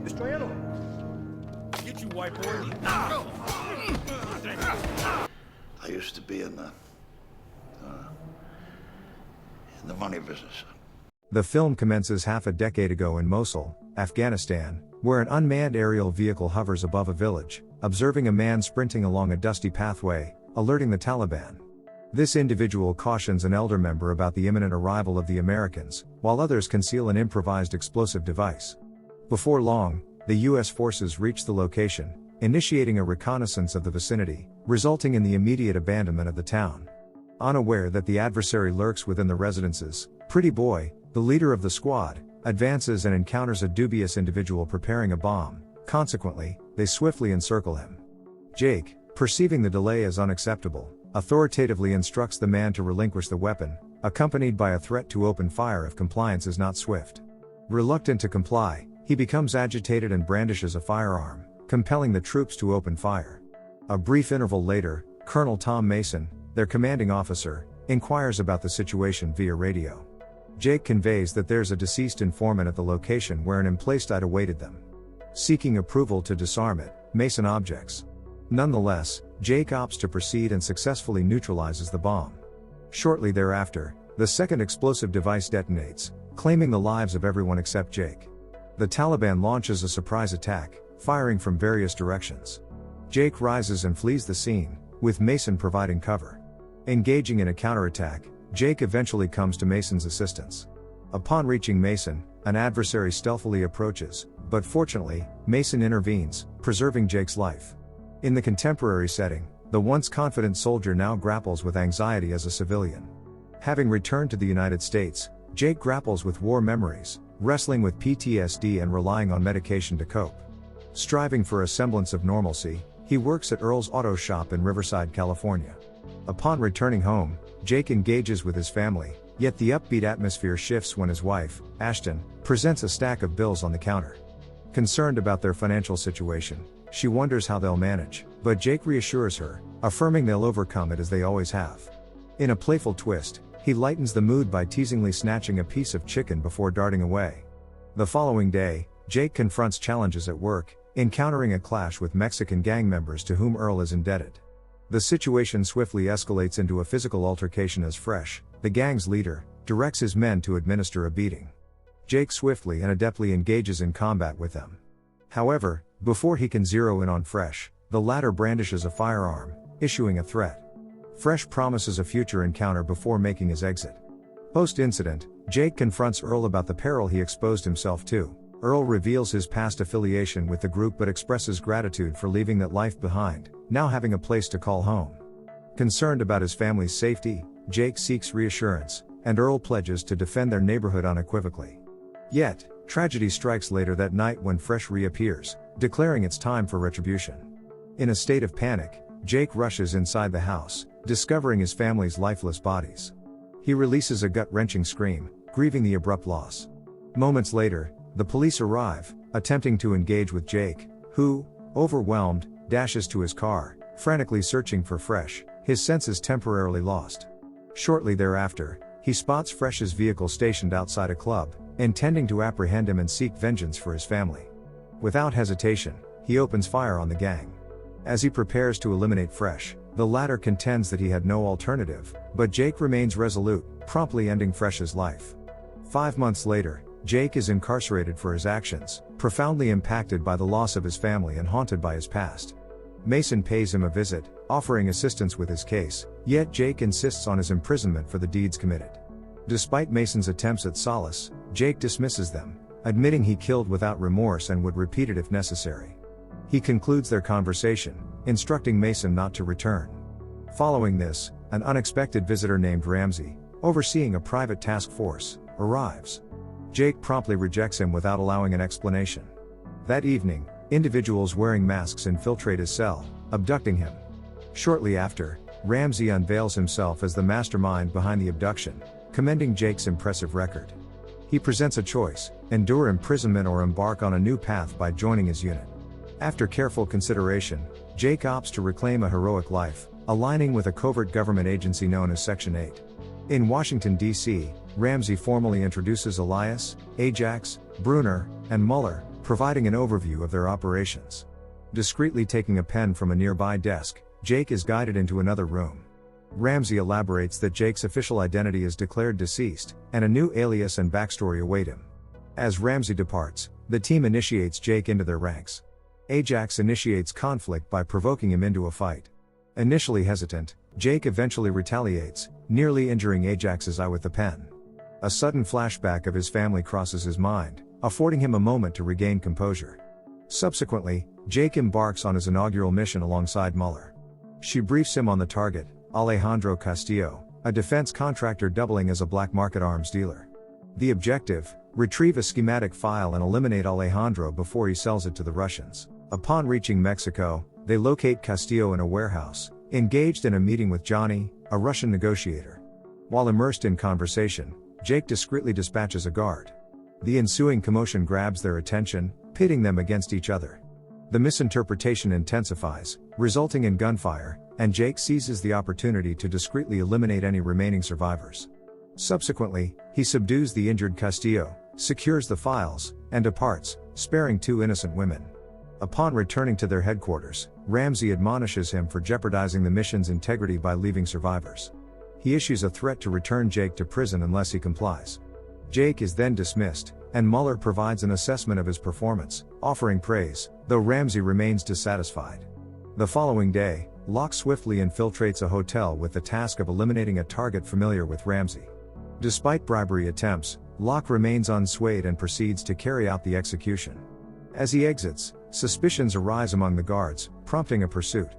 Get you, white boy. I used to be in the money business. The film commences half a decade ago in Mosul, Afghanistan, where an unmanned aerial vehicle hovers above a village, observing a man sprinting along a dusty pathway, alerting the Taliban. This individual cautions an elder member about the imminent arrival of the Americans, while others conceal an improvised explosive device. Before long, the U.S. forces reach the location, initiating a reconnaissance of the vicinity, resulting in the immediate abandonment of the town. Unaware that the adversary lurks within the residences, Pretty Boy, the leader of the squad, advances and encounters a dubious individual preparing a bomb. Consequently, they swiftly encircle him. Jake, perceiving the delay as unacceptable, authoritatively instructs the man to relinquish the weapon, accompanied by a threat to open fire if compliance is not swift. Reluctant to comply, he becomes agitated and brandishes a firearm, compelling the troops to open fire. A brief interval later, Colonel Tom Mason, their commanding officer, inquires about the situation via radio. Jake conveys that there's a deceased informant at the location where an emplaced awaited them. Seeking approval to disarm it, Mason objects. Nonetheless, Jake opts to proceed and successfully neutralizes the bomb. Shortly thereafter, the second explosive device detonates, claiming the lives of everyone except Jake. The Taliban launches a surprise attack, firing from various directions. Jake rises and flees the scene, with Mason providing cover. Engaging in a counterattack, Jake eventually comes to Mason's assistance. Upon reaching Mason, an adversary stealthily approaches, but fortunately, Mason intervenes, preserving Jake's life. In the contemporary setting, the once confident soldier now grapples with anxiety as a civilian. Having returned to the United States, Jake grapples with war memories, wrestling with PTSD and relying on medication to cope. Striving for a semblance of normalcy, he works at Earl's Auto Shop in Riverside, California. Upon returning home, Jake engages with his family, yet the upbeat atmosphere shifts when his wife, Ashton, presents a stack of bills on the counter. Concerned about their financial situation, she wonders how they'll manage, but Jake reassures her, affirming they'll overcome it as they always have. In a playful twist, he lightens the mood by teasingly snatching a piece of chicken before darting away. The following day, Jake confronts challenges at work, encountering a clash with Mexican gang members to whom Earl is indebted. The situation swiftly escalates into a physical altercation as Fresh, the gang's leader, directs his men to administer a beating. Jake swiftly and adeptly engages in combat with them. However, before he can zero in on Fresh, the latter brandishes a firearm, issuing a threat. Fresh promises a future encounter before making his exit. Post-incident, Jake confronts Earl about the peril he exposed himself to. Earl reveals his past affiliation with the group but expresses gratitude for leaving that life behind, now having a place to call home. Concerned about his family's safety, Jake seeks reassurance, and Earl pledges to defend their neighborhood unequivocally. Yet, tragedy strikes later that night when Fresh reappears, declaring it's time for retribution. In a state of panic, Jake rushes inside the house, discovering his family's lifeless bodies. He releases a gut-wrenching scream, grieving the abrupt loss. Moments later, the police arrive, attempting to engage with Jake, who, overwhelmed, dashes to his car, frantically searching for Fresh, his senses temporarily lost. Shortly thereafter, he spots Fresh's vehicle stationed outside a club, intending to apprehend him and seek vengeance for his family. Without hesitation, he opens fire on the gang. As he prepares to eliminate Fresh, the latter contends that he had no alternative, but Jake remains resolute, promptly ending Fresh's life. 5 months later, Jake is incarcerated for his actions, profoundly impacted by the loss of his family and haunted by his past. Mason pays him a visit, offering assistance with his case, yet Jake insists on his imprisonment for the deeds committed. Despite Mason's attempts at solace, Jake dismisses them, admitting he killed without remorse and would repeat it if necessary. He concludes their conversation, instructing Mason not to return. Following this, an unexpected visitor named Ramsey, overseeing a private task force, arrives. Jake promptly rejects him without allowing an explanation. That evening, individuals wearing masks infiltrate his cell, abducting him. Shortly after, Ramsey unveils himself as the mastermind behind the abduction, commending Jake's impressive record. He presents a choice: endure imprisonment or embark on a new path by joining his unit. After careful consideration, Jake opts to reclaim a heroic life, aligning with a covert government agency known as Section 8. In Washington, D.C., Ramsey formally introduces Elias, Ajax, Bruner, and Mueller, providing an overview of their operations. Discreetly taking a pen from a nearby desk, Jake is guided into another room. Ramsey elaborates that Jake's official identity is declared deceased, and a new alias and backstory await him. As Ramsey departs, the team initiates Jake into their ranks. Ajax initiates conflict by provoking him into a fight. Initially hesitant, Jake eventually retaliates, nearly injuring Ajax's eye with the pen. A sudden flashback of his family crosses his mind, affording him a moment to regain composure. Subsequently, Jake embarks on his inaugural mission alongside Muller. She briefs him on the target, Alejandro Castillo, a defense contractor doubling as a black market arms dealer. The objective: retrieve a schematic file and eliminate Alejandro before he sells it to the Russians. Upon reaching Mexico, they locate Castillo in a warehouse, engaged in a meeting with Johnny, a Russian negotiator. While immersed in conversation, Jake discreetly dispatches a guard. The ensuing commotion grabs their attention, pitting them against each other. The misinterpretation intensifies, resulting in gunfire, and Jake seizes the opportunity to discreetly eliminate any remaining survivors. Subsequently, he subdues the injured Castillo, secures the files, and departs, sparing 2 innocent women. Upon returning to their headquarters, Ramsey admonishes him for jeopardizing the mission's integrity by leaving survivors. He issues a threat to return Jake to prison unless he complies. Jake is then dismissed, and Muller provides an assessment of his performance, offering praise, though Ramsey remains dissatisfied. The following day, Locke swiftly infiltrates a hotel with the task of eliminating a target familiar with Ramsey. Despite bribery attempts, Locke remains unswayed and proceeds to carry out the execution. As he exits, suspicions arise among the guards, prompting a pursuit.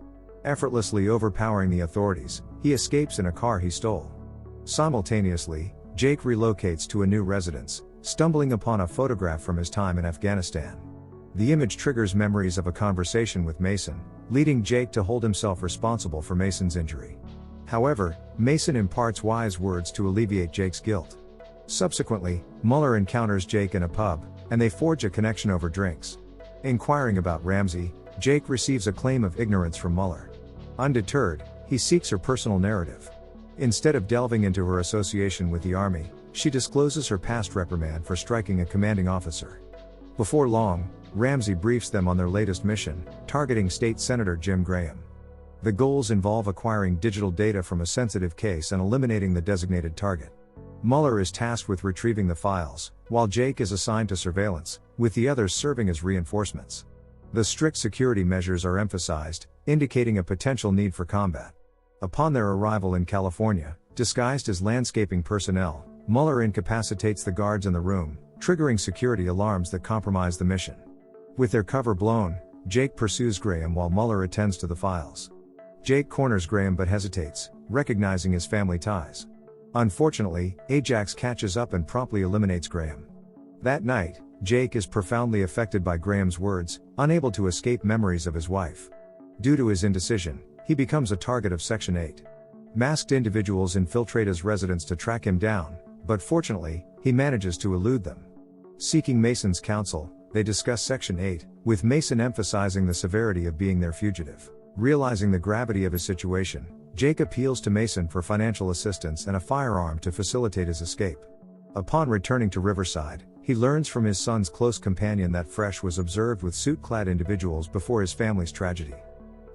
Effortlessly overpowering the authorities, he escapes in a car he stole. Simultaneously, Jake relocates to a new residence, stumbling upon a photograph from his time in Afghanistan. The image triggers memories of a conversation with Mason, leading Jake to hold himself responsible for Mason's injury. However, Mason imparts wise words to alleviate Jake's guilt. Subsequently, Muller encounters Jake in a pub, and they forge a connection over drinks. Inquiring about Ramsey, Jake receives a claim of ignorance from Muller. Undeterred, he seeks her personal narrative. Instead of delving into her association with the army, she discloses her past reprimand for striking a commanding officer. Before long, Ramsey briefs them on their latest mission, targeting State Senator Jim Graham. The goals involve acquiring digital data from a sensitive case and eliminating the designated target. Muller is tasked with retrieving the files, while Jake is assigned to surveillance, with the others serving as reinforcements. The strict security measures are emphasized, indicating a potential need for combat. Upon their arrival in California, disguised as landscaping personnel, Muller incapacitates the guards in the room, triggering security alarms that compromise the mission. With their cover blown, Jake pursues Graham while Muller attends to the files. Jake corners Graham but hesitates, recognizing his family ties. Unfortunately, Ajax catches up and promptly eliminates Graham. That night, Jake is profoundly affected by Graham's words, unable to escape memories of his wife. Due to his indecision, he becomes a target of Section 8. Masked individuals infiltrate his residence to track him down, but fortunately, he manages to elude them. Seeking Mason's counsel, they discuss Section 8, with Mason emphasizing the severity of being their fugitive. Realizing the gravity of his situation, Jake appeals to Mason for financial assistance and a firearm to facilitate his escape. Upon returning to Riverside, he learns from his son's close companion that Fresh was observed with suit-clad individuals before his family's tragedy.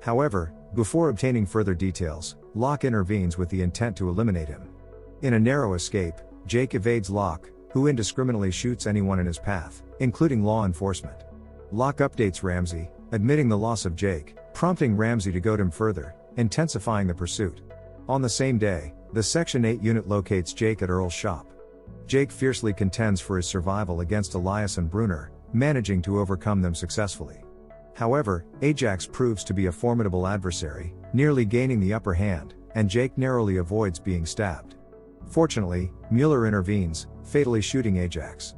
However, before obtaining further details, Locke intervenes with the intent to eliminate him. In a narrow escape, Jake evades Locke, who indiscriminately shoots anyone in his path, including law enforcement. Locke updates Ramsey, admitting the loss of Jake, prompting Ramsey to goad him further, intensifying the pursuit. On the same day, the Section 8 unit locates Jake at Earl's shop. Jake fiercely contends for his survival against Elias and Brunner, managing to overcome them successfully. However, Ajax proves to be a formidable adversary, nearly gaining the upper hand, and Jake narrowly avoids being stabbed. Fortunately, Mueller intervenes, fatally shooting Ajax.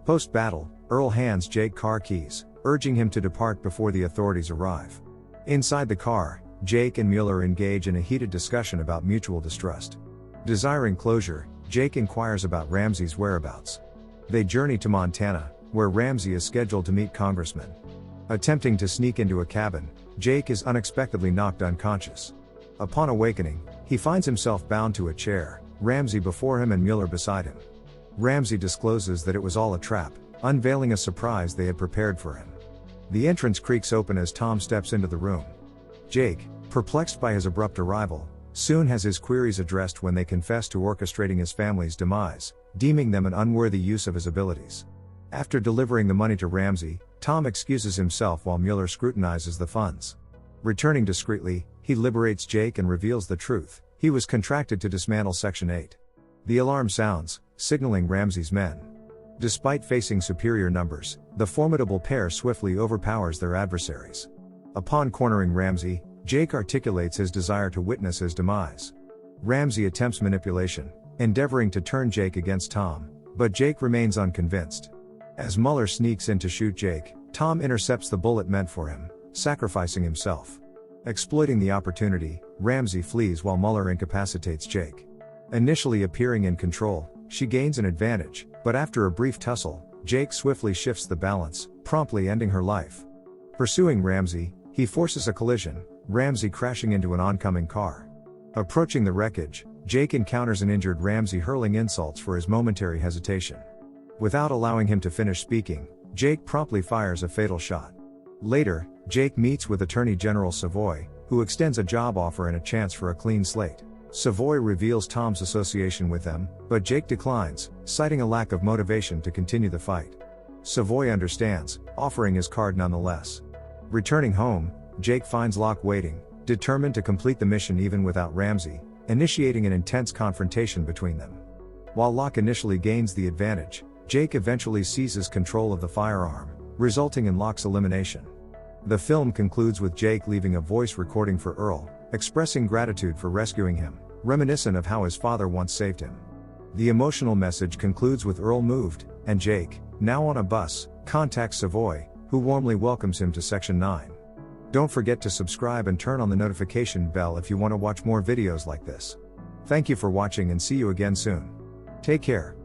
Post-battle, Earl hands Jake car keys, urging him to depart before the authorities arrive. Inside the car, Jake and Mueller engage in a heated discussion about mutual distrust. Desiring closure, Jake inquires about Ramsey's whereabouts. They journey to Montana, where Ramsey is scheduled to meet congressmen. Attempting to sneak into a cabin, Jake is unexpectedly knocked unconscious. Upon awakening, he finds himself bound to a chair, Ramsey before him and Mueller beside him. Ramsey discloses that it was all a trap, unveiling a surprise they had prepared for him. The entrance creaks open as Tom steps into the room. Jake, perplexed by his abrupt arrival, soon has his queries addressed when they confess to orchestrating his family's demise, deeming them an unworthy use of his abilities. After delivering the money to Ramsey, Tom excuses himself while Mueller scrutinizes the funds. Returning discreetly, he liberates Jake and reveals the truth: he was contracted to dismantle Section 8. The alarm sounds, signaling Ramsey's men. Despite facing superior numbers, the formidable pair swiftly overpowers their adversaries. Upon cornering Ramsey, Jake articulates his desire to witness his demise. Ramsey attempts manipulation, endeavoring to turn Jake against Tom, but Jake remains unconvinced. As Mueller sneaks in to shoot Jake, Tom intercepts the bullet meant for him, sacrificing himself. Exploiting the opportunity, Ramsey flees while Mueller incapacitates Jake. Initially appearing in control, she gains an advantage, but after a brief tussle, Jake swiftly shifts the balance, promptly ending her life. Pursuing Ramsey, he forces a collision, Ramsey crashing into an oncoming car. Approaching the wreckage, Jake encounters an injured Ramsey hurling insults for his momentary hesitation. Without allowing him to finish speaking, Jake promptly fires a fatal shot. Later, Jake meets with Attorney General Savoy, who extends a job offer and a chance for a clean slate. Savoy reveals Tom's association with them, but Jake declines, citing a lack of motivation to continue the fight. Savoy understands, offering his card nonetheless. Returning home, Jake finds Locke waiting, determined to complete the mission even without Ramsey, initiating an intense confrontation between them. While Locke initially gains the advantage, Jake eventually seizes control of the firearm, resulting in Locke's elimination. The film concludes with Jake leaving a voice recording for Earl, expressing gratitude for rescuing him, reminiscent of how his father once saved him. The emotional message concludes with Earl moved, and Jake, now on a bus, contacts Savoy, who warmly welcomes him to Section 9. Don't forget to subscribe and turn on the notification bell if you want to watch more videos like this. Thank you for watching and see you again soon. Take care.